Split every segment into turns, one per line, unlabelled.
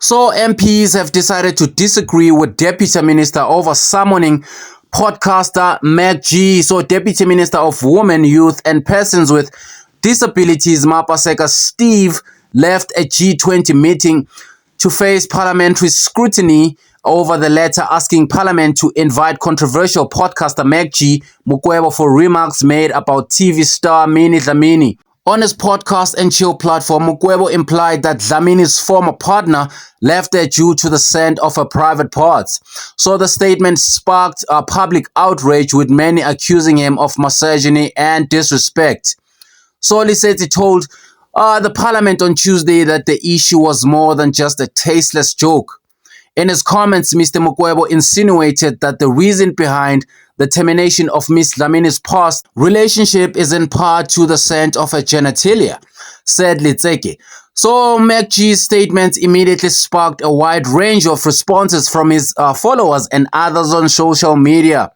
So MPs have decided to disagree with Deputy Minister over summoning podcaster MacG. So Deputy Minister of Women, Youth and Persons with Disabilities, Mmapaseka Steve, left a G20 meeting to face parliamentary scrutiny over the letter asking Parliament to invite controversial podcaster MacG Mukwevho for remarks made about TV star Minnie Dlamini. On his podcast and chill platform, Mukwevho implied that Dlamini's former partner left her due to the scent of her private parts. So the statement sparked public outrage, with many accusing him of misogyny and disrespect. So Letsike told the Parliament on Tuesday that the issue was more than just a tasteless joke. In his comments, Mr. Mukwevho insinuated that the reason behind the termination of Ms. Dlamini's past relationship is in part to the scent of her genitalia, said Letsike. So MacG's statement immediately sparked a wide range of responses from his followers and others on social media.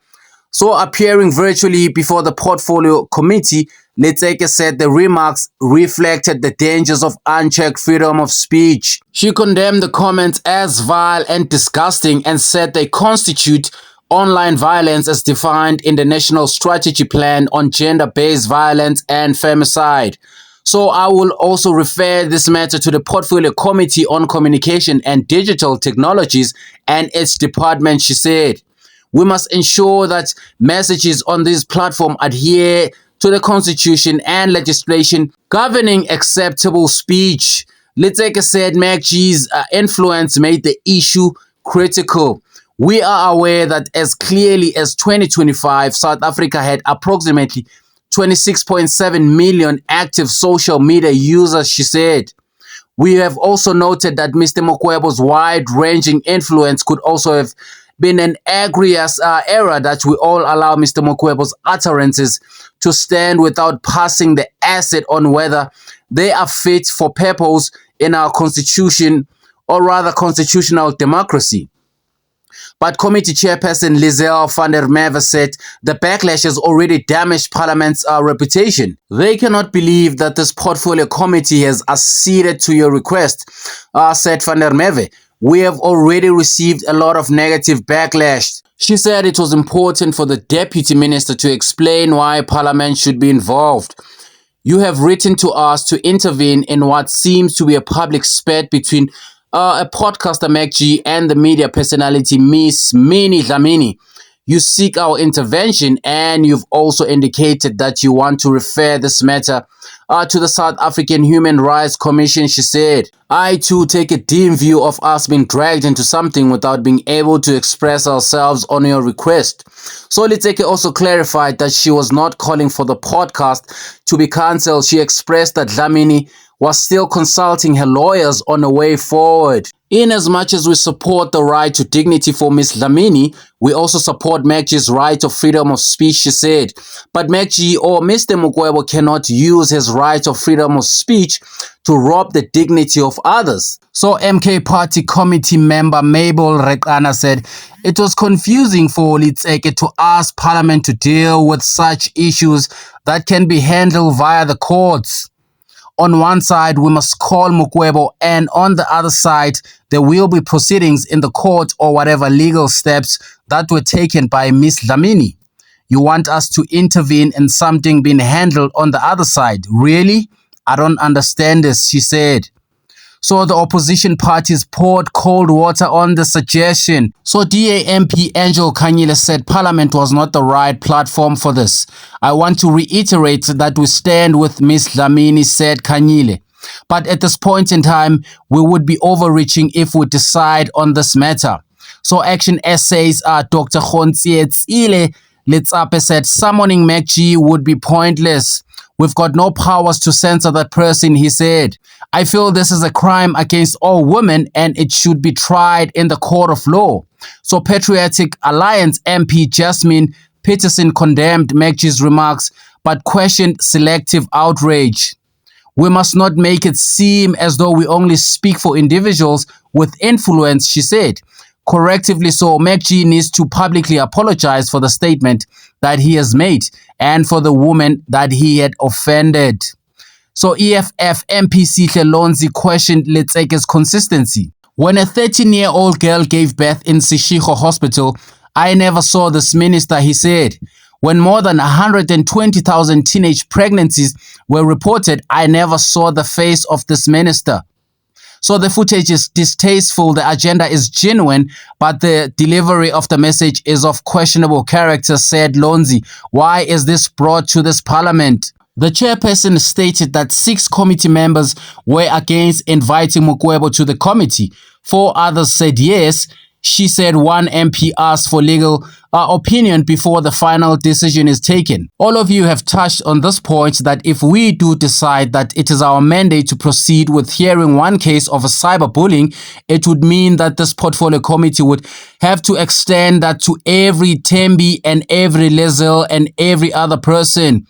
So appearing virtually before the portfolio committee, Letsike said the remarks reflected the dangers of unchecked freedom of speech. She condemned the comments as vile and disgusting and said they constitute online violence as defined in the National Strategy Plan on Gender-Based Violence and Femicide. So I will also refer this matter to the Portfolio Committee on Communication and Digital Technologies and its department, she said. We must ensure that messages on this platform adhere to the Constitution and legislation governing acceptable speech. Letsike said MacG's influence made the issue critical. We are aware that as clearly as 2025, South Africa had approximately 26.7 million active social media users, she said. We have also noted that Mr. Mukwevho's wide-ranging influence could also have been an egregious error, that we all allow Mr. Mukwevho's utterances to stand without passing the acid on whether they are fit for purpose in our constitution, or rather constitutional democracy. But committee chairperson Lizelle van der Merwe said the backlash has already damaged Parliament's reputation. They cannot believe that this portfolio committee has acceded to your request, said van der Merwe. We have already received a lot of negative backlash. She said it was important for the deputy minister to explain why Parliament should be involved. You have written to us to intervene in what seems to be a public spat between a podcaster MacG and the media personality Miss Minnie Dlamini. You seek our intervention, and you've also indicated that you want to refer this matter to the South African Human Rights Commission, she said. I too take a dim view of us being dragged into something without being able to express ourselves on your request. So Letsike also clarified that she was not calling for the podcast to be cancelled. She expressed that Dlamini was still consulting her lawyers on a way forward. In as much as we support the right to dignity for Ms. Dlamini, we also support MacG's right of freedom of speech, she said. But MacG or Mr. Mukwevho cannot use his right of freedom of speech to rob the dignity of others. So MK Party Committee member Mabel Rekana said it was confusing for Letsike to ask Parliament to deal with such issues that can be handled via the courts. On one side, we must call Mukwevho, and on the other side, there will be proceedings in the court or whatever legal steps that were taken by Ms. Dlamini. You want us to intervene in something being handled on the other side? Really? I don't understand this, she said. So the opposition parties poured cold water on the suggestion. So DAMP Angel Kanyile said Parliament was not the right platform for this. I want to reiterate that we stand with Ms. Dlamini, said Kanyile. But at this point in time, we would be overreaching if we decide on this matter. So Action Essays Dr. Tsile Letsike said summoning MacG would be pointless. We've got no powers to censor that person, he said. I feel this is a crime against all women and it should be tried in the court of law. So Patriotic Alliance MP Jasmine Peterson condemned MacG's remarks but questioned selective outrage. We must not make it seem as though we only speak for individuals with influence, she said. Correctively so, MacG needs to publicly apologize for the statement that he has made and for the woman that he had offended. So EFF MP Sihle Lonzi questioned Letsike's consistency. When a 13-year-old girl gave birth in Seshego Hospital, I never saw this minister, he said. When more than 120,000 teenage pregnancies were reported, I never saw the face of this minister. So the footage is distasteful, the agenda is genuine, but the delivery of the message is of questionable character, said Lonzi. Why is this brought to this parliament? The chairperson stated that 6 committee members were against inviting Mukwevho to the committee. 4 others said yes. She said 1 MP asked for legal opinion before the final decision is taken. All of you have touched on this point, that if we do decide that it is our mandate to proceed with hearing one case of a cyberbullying, it would mean that this portfolio committee would have to extend that to every Tembi and every Lezel and every other person.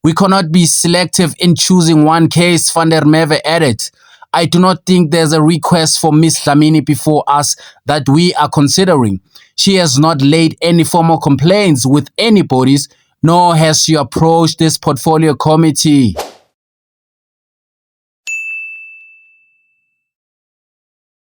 We cannot be selective in choosing one case, Van der Merwe added. I do not think there's a request for Ms. Dlamini before us that we are considering. She has not laid any formal complaints with any bodies, nor has she approached this portfolio committee.